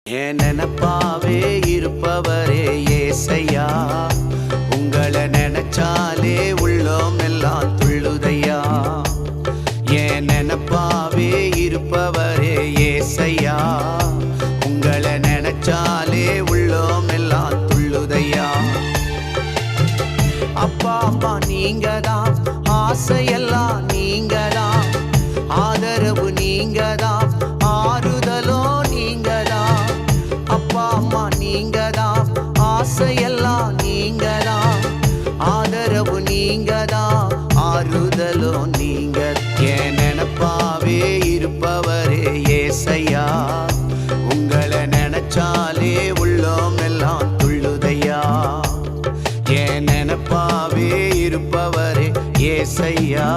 என் நினப்பாவே இருப்பவரே ஏசையா, உங்களை நினைச்சாலே உள்ளோம் எல்லாம் துள்ளுதையா. என் நினப்பாவே இருப்பவரே ஏசையா, உங்களை நினைச்சாலே உள்ளோம் எல்லாம் துள்ளுதையா. அப்பா அப்பா நீங்கதான், ஆசையெல்லாம் நீங்கதான், ஆதரவு நீங்கதான், ஆறுதலோ நீங்கதான். அப்பா அம்மா நீங்கதான், ஆசையெல்லாம் நீங்கதான், ஆதரவு நீங்கதான், ஆறுதலோ நீங்க. என் நினப்பாவே இருப்பவரே ஏசையா, உங்களை நினைச்சாலே உள்ளோம் எல்லாம் துள்ளுதையா. என் நினப்பாவே இருப்பவரே ஏசையா,